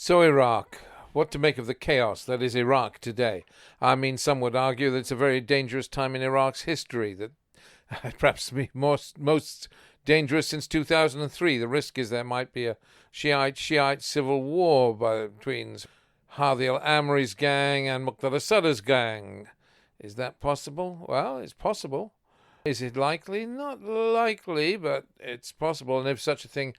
So Iraq, what to make of the chaos that is Iraq today? I mean, some would argue that it's a very dangerous time in Iraq's history, that perhaps most dangerous since 2003. The risk is there might be a Shiite civil war between Hadi al-Amri's gang and Muqtada Sadr's gang. Is that possible? Well, it's possible. Is it likely? Not likely, but it's possible. And if such a thing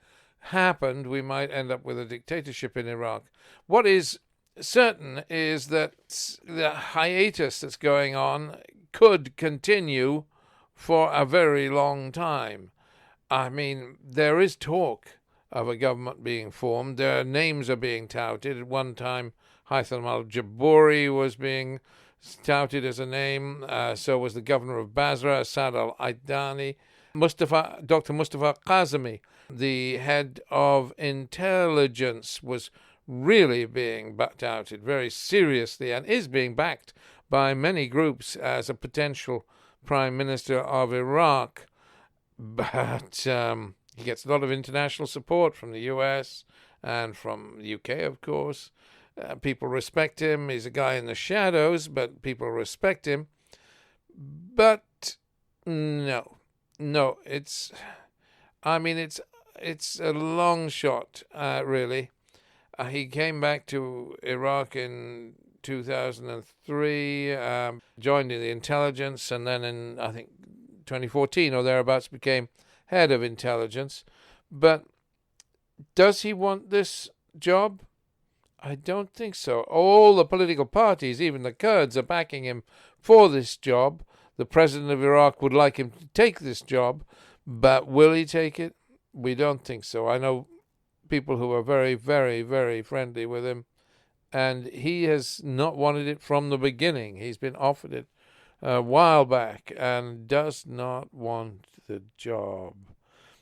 happened, we might end up with a dictatorship in Iraq. What is certain is that the hiatus that's going on could continue for a very long time. I mean, there is talk of a government being formed. Their names are being touted. At one time, Haitham al-Jabouri was being touted as a name. So was the governor of Basra, Asad al-Aidani. Dr. Mustafa Kazemi, the head of intelligence, was really being touted very seriously and is being backed by many groups as a potential prime minister of Iraq. But he gets a lot of international support from the US and from the UK, of course. People respect him. He's a guy in the shadows, but people respect him. But no, it's a long shot, really. He came back to Iraq in 2003, joined in the intelligence, and then in, I think, 2014 or thereabouts became head of intelligence. But does he want this job? I don't think so. All the political parties, even the Kurds, are backing him for this job. The president of Iraq would like him to take this job, but will he take it? We don't think so. I know people who are very, very, very friendly with him, and he has not wanted it from the beginning. He's been offered it a while back and does not want the job.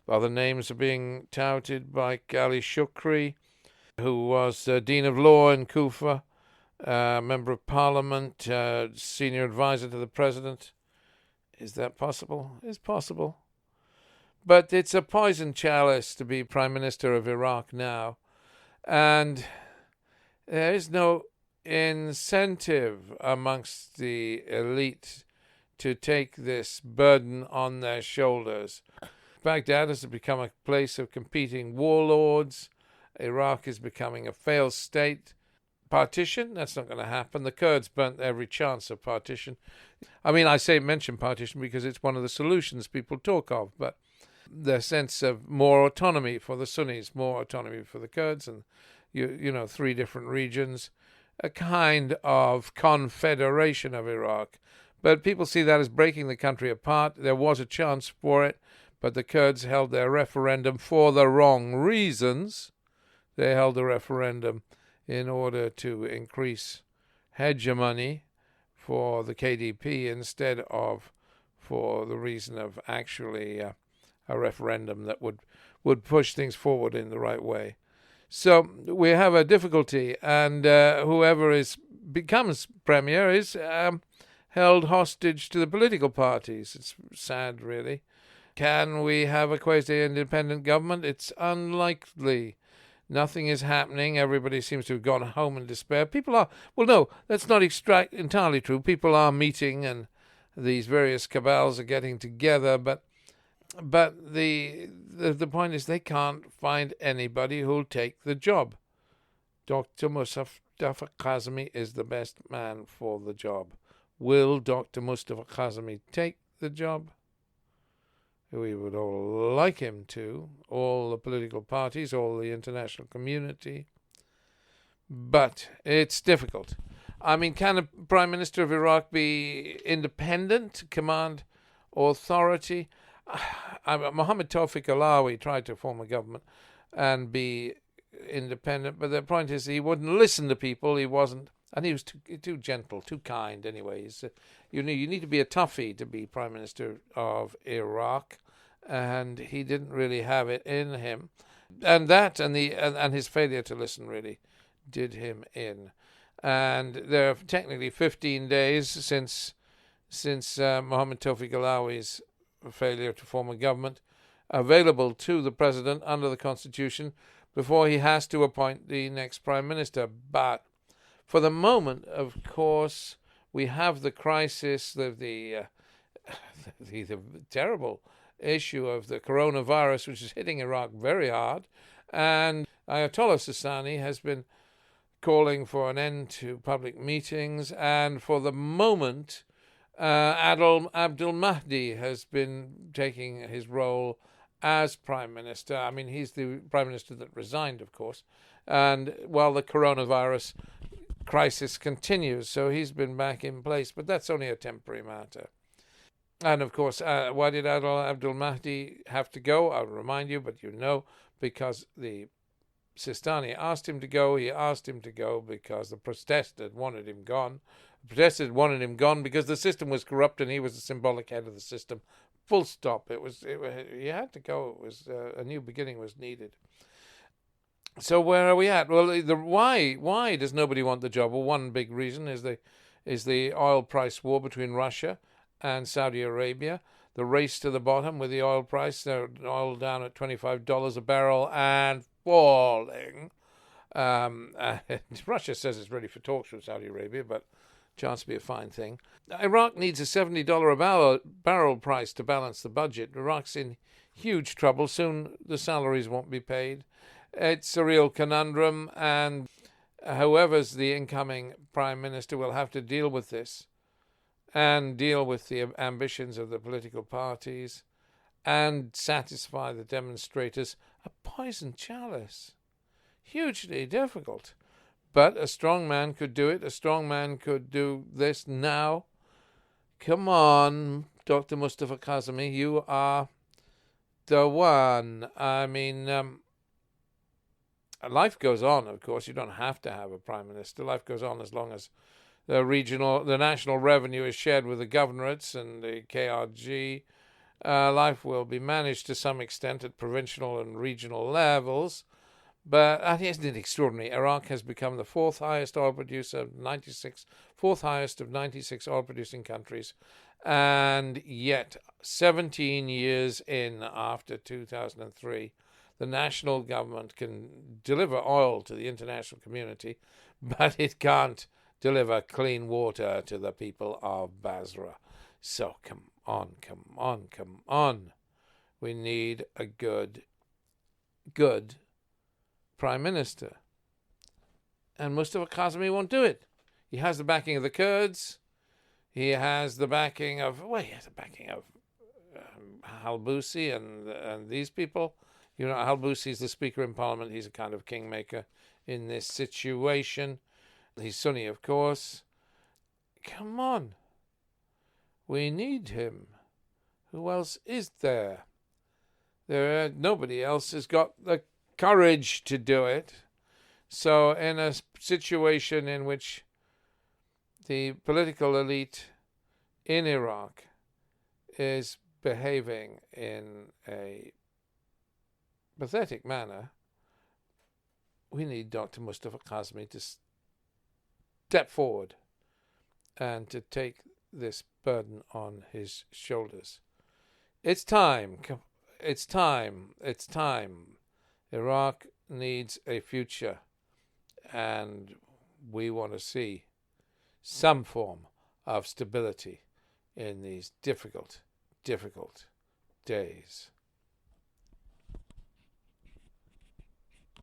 Other names are being touted by Ali Shukri, who was Dean of Law in Kufa, Member of Parliament, senior advisor to the President. Is that possible? It's possible. But it's a poison chalice to be Prime Minister of Iraq now. And there is no incentive amongst the elite to take this burden on their shoulders. Baghdad has become a place of competing warlords. Iraq is becoming a failed state. Partition? That's not going to happen. The Kurds burnt every chance of partition. I mean, mention partition because it's one of the solutions people talk of, but the sense of more autonomy for the Sunnis, more autonomy for the Kurds, and three different regions, a kind of confederation of Iraq. But people see that as breaking the country apart. There was a chance for it, but the Kurds held their referendum for the wrong reasons. They held a referendum in order to increase hegemony for the KDP instead of for the reason of actually a referendum that would push things forward in the right way. So we have a difficulty, and whoever becomes premier is held hostage to the political parties. It's sad, really. Can we have a quasi-independent government? It's unlikely. Nothing is happening. Everybody seems to have gone home in despair. No, that's not entirely true. People are meeting, and these various cabals are getting together, but the point is they can't find anybody who'll take the job. Dr. Mustafa Kazemi is the best man for the job. Will Dr. Mustafa Kazemi take the job? We would all like him to, all the political parties, all the international community. But it's difficult. I mean, can a Prime Minister of Iraq be independent, command authority? Mohamed Tawfiq Allawi tried to form a government and be independent, but the point is he wouldn't listen to people. He wasn't, and he was too gentle, too kind. Anyways, you need to be a toughie to be Prime Minister of Iraq, and he didn't really have it in him, and his failure to listen really did him in. And there are technically 15 days since Mohamed Tawfiq Allawi's failure to form a government available to the president under the Constitution, before he has to appoint the next prime minister. But for the moment, of course, we have the crisis, the terrible issue of the coronavirus, which is hitting Iraq very hard. And Ayatollah Sistani has been calling for an end to public meetings. And for the moment, Abdul Mahdi has been taking his role as prime minister. I mean, he's the prime minister that resigned, of course. And while the coronavirus crisis continues, so he's been back in place. But that's only a temporary matter. And of course, why did Abdul Mahdi have to go? I'll remind you, but you know, because the Sistani asked him to go. He asked him to go because the protesters wanted him gone. The protesters wanted him gone because the system was corrupt and he was the symbolic head of the system. Full stop. He had to go. It was a new beginning was needed. So where are we at? Well, why does nobody want the job? Well, one big reason is the oil price war between Russia and Saudi Arabia. The race to the bottom with the oil price, oil down at $25 a barrel and falling. Russia says it's ready for talks with Saudi Arabia, but chance to be a fine thing. Iraq needs a $70 a barrel price to balance the budget. Iraq's in huge trouble. Soon the salaries won't be paid. It's a real conundrum, and whoever's the incoming prime minister will have to deal with this and deal with the ambitions of the political parties and satisfy the demonstrators. A poison chalice. Hugely difficult. But a strong man could do it. A strong man could do this now. Come on, Dr. Mustafa Kazemi, you are the one. I mean, life goes on, of course. You don't have to have a prime minister. Life goes on as long as the national revenue is shared with the governorates and the KRG. Life will be managed to some extent at provincial and regional levels. But isn't it extraordinary? Iraq has become the fourth highest oil producer of 96, fourth highest of 96 oil-producing countries. And yet, 17 years in after 2003, the national government can deliver oil to the international community, but it can't deliver clean water to the people of Basra. So come on. We need a good prime minister. And Mustafa Kazemi won't do it. He has the backing of the Kurds. He has the backing of Al-Busi and these people. You know, Al-Busi is the speaker in parliament. He's a kind of kingmaker in this situation. He's Sunni, of course. Come on. We need him. Who else is there? Nobody else has got the courage to do it. So in a situation in which the political elite in Iraq is behaving in a pathetic manner, we need Dr. Mustafa Kazemi to step forward and to take this burden on his shoulders. It's time. It's time. It's time. Iraq needs a future, and we want to see some form of stability in these difficult days.